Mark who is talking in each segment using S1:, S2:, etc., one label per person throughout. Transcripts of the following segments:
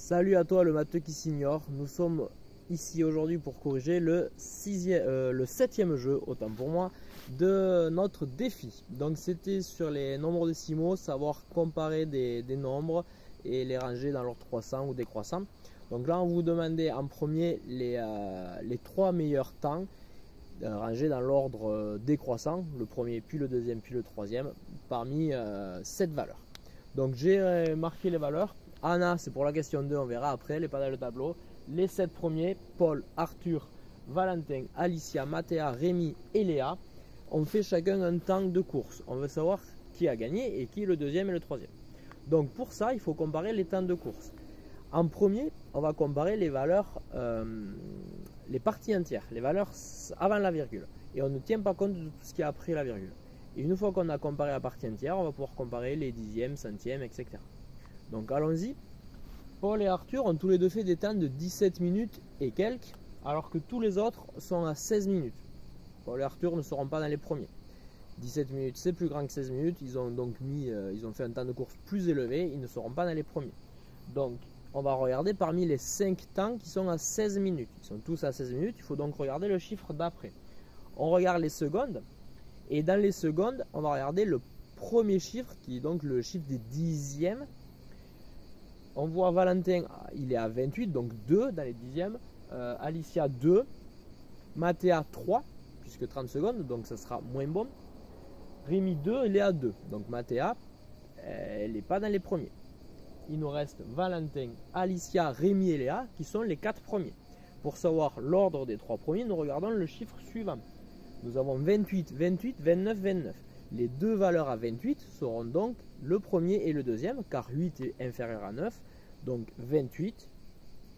S1: Salut à toi le matheux qui s'ignore, nous sommes ici aujourd'hui pour corriger le 7e jeu, autant pour moi, de notre défi. Donc c'était sur les nombres décimaux, savoir comparer des nombres et les ranger dans l'ordre croissant ou décroissant. Donc là on vous demandait en premier les 3 meilleurs temps rangés dans l'ordre décroissant, le premier puis le deuxième puis le troisième, parmi 7 valeurs. Donc j'ai marqué les valeurs. Anna, c'est pour la question 2, on verra après, elle n'est pas dans le tableau. Les 7 premiers, Paul, Arthur, Valentin, Alicia, Mathéa, Rémi et Léa, ont fait chacun un temps de course. On veut savoir qui a gagné et qui est le deuxième et le troisième. Donc pour ça, il faut comparer les temps de course. En premier, on va comparer les valeurs, les parties entières, les valeurs avant la virgule. Et on ne tient pas compte de tout ce qui est après la virgule. Et une fois qu'on a comparé la partie entière, on va pouvoir comparer les dixièmes, centièmes, etc. Donc allons-y. Paul et Arthur ont tous les deux fait des temps de 17 minutes et quelques, alors que tous les autres sont à 16 minutes. Paul et Arthur ne seront pas dans les premiers. 17 minutes c'est plus grand que 16 minutes, ils ont donc ils ont fait un temps de course plus élevé, ils ne seront pas dans les premiers. Donc on va regarder parmi les 5 temps qui sont à 16 minutes. Ils sont tous à 16 minutes, il faut donc regarder le chiffre d'après. On regarde les secondes, et dans les secondes, on va regarder le premier chiffre qui est donc le chiffre des dixièmes. On voit Valentin, il est à 28, donc 2 dans les dixièmes. Alicia 2. Mathéa 3, puisque 30 secondes, donc ça sera moins bon. Rémi 2 et Léa 2. Donc Mathéa, elle n'est pas dans les premiers. Il nous reste Valentin, Alicia, Rémi et Léa, qui sont les 4 premiers. Pour savoir l'ordre des 3 premiers, nous regardons le chiffre suivant. Nous avons 28, 28, 29, 29. Les deux valeurs à 28 seront donc le premier et le deuxième, car 8 est inférieur à 9. Donc 28,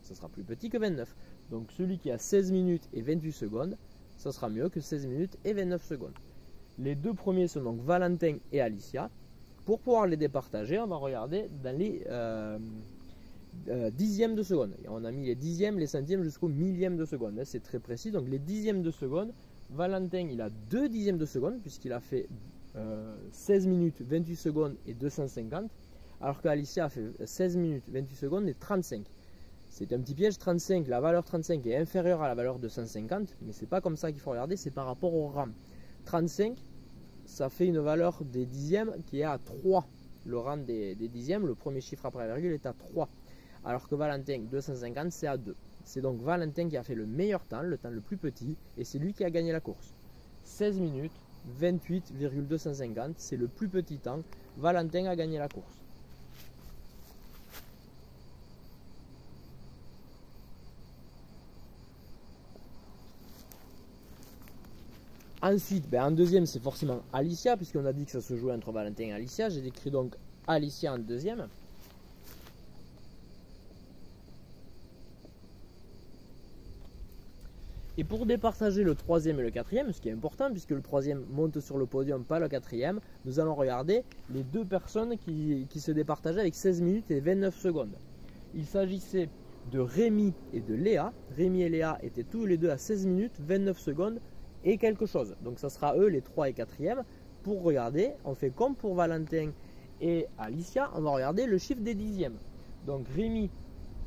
S1: ça sera plus petit que 29. Donc celui qui a 16 minutes et 28 secondes, ça sera mieux que 16 minutes et 29 secondes. Les deux premiers sont donc Valentin et Alicia. Pour pouvoir les départager, on va regarder dans les dixièmes de seconde. Et on a mis les dixièmes, les centièmes jusqu'au millième de seconde. C'est très précis. Donc les dixièmes de seconde, Valentin il a 2 dixièmes de seconde puisqu'il a fait 16 minutes, 28 secondes et 250, alors qu'Alicia a fait 16 minutes, 28 secondes et 35. C'est un petit piège, 35, la valeur 35 est inférieure à la valeur de 150, mais c'est pas comme ça qu'il faut regarder, c'est par rapport au rang. 35, ça fait une valeur des dixièmes qui est à 3. Le rang des dixièmes, le premier chiffre après la virgule est à 3, alors que Valentin 250 c'est à 2. C'est donc Valentin qui a fait le meilleur temps, le temps le plus petit, et c'est lui qui a gagné la course. 16 minutes, 28,250, c'est le plus petit temps. Valentin a gagné la course. Ensuite, en deuxième, c'est forcément Alicia, puisqu'on a dit que ça se jouait entre Valentin et Alicia. J'ai écrit donc Alicia en deuxième. Et pour départager le troisième et le quatrième, ce qui est important puisque le troisième monte sur le podium, pas le quatrième, nous allons regarder les deux personnes qui se départageaient avec 16 minutes et 29 secondes. Il s'agissait de Rémi et de Léa. Rémi et Léa étaient tous les deux à 16 minutes, 29 secondes et quelque chose. Donc ça sera eux les 3 et 4e. Pour regarder, on fait comme pour Valentin et Alicia, on va regarder le chiffre des dixièmes. Donc Rémi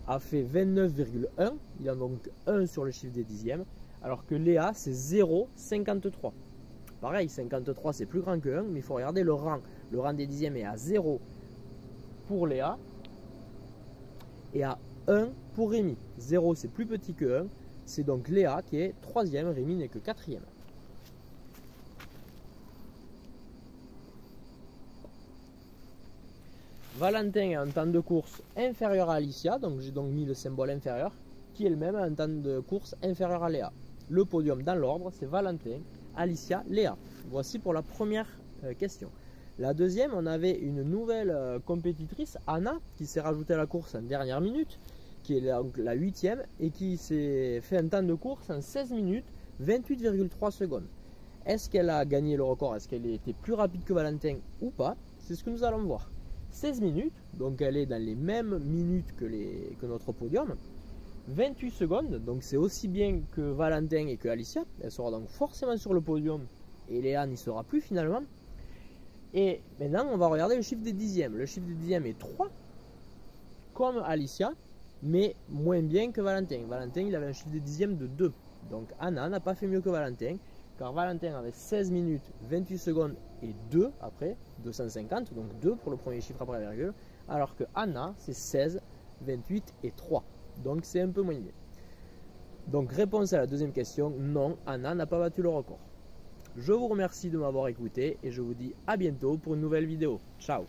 S1: a fait 29,1, il a donc 1 sur le chiffre des dixièmes, alors que Léa c'est 0,53. Pareil, 53 c'est plus grand que 1, mais il faut regarder le rang. Le rang des dixièmes est à 0 pour Léa et à 1 pour Rémi. 0 c'est plus petit que 1, c'est donc Léa qui est 3e, Rémi n'est que 4e. Valentin a un temps de course inférieur à Alicia, donc j'ai donc mis le symbole inférieur, qui elle-même a un temps de course inférieur à Léa. Le podium dans l'ordre, c'est Valentin, Alicia, Léa. Voici pour la première question. La deuxième, on avait une nouvelle compétitrice, Anna, qui s'est rajoutée à la course en dernière minute, qui est donc la 8e, et qui s'est fait un temps de course en 16 minutes, 28,3 secondes. Est-ce qu'elle a gagné le record? Est-ce qu'elle était plus rapide que Valentin ou pas? C'est ce que nous allons voir. 16 minutes, donc elle est dans les mêmes minutes que notre podium. 28 secondes, donc c'est aussi bien que Valentin et que Alicia. Elle sera donc forcément sur le podium et Léa n'y sera plus finalement. Et maintenant on va regarder le chiffre des dixièmes. Le chiffre des dixièmes est 3, comme Alicia. mais moins bien que Valentin. Valentin, il avait un chiffre de dixième de 2. Donc Anna n'a pas fait mieux que Valentin, car Valentin avait 16 minutes, 28 secondes et 2 après, 250, donc 2 pour le premier chiffre après la virgule, alors que Anna, c'est 16, 28 et 3. Donc c'est un peu moins bien. Donc réponse à la deuxième question, non, Anna n'a pas battu le record. Je vous remercie de m'avoir écouté et je vous dis à bientôt pour une nouvelle vidéo. Ciao!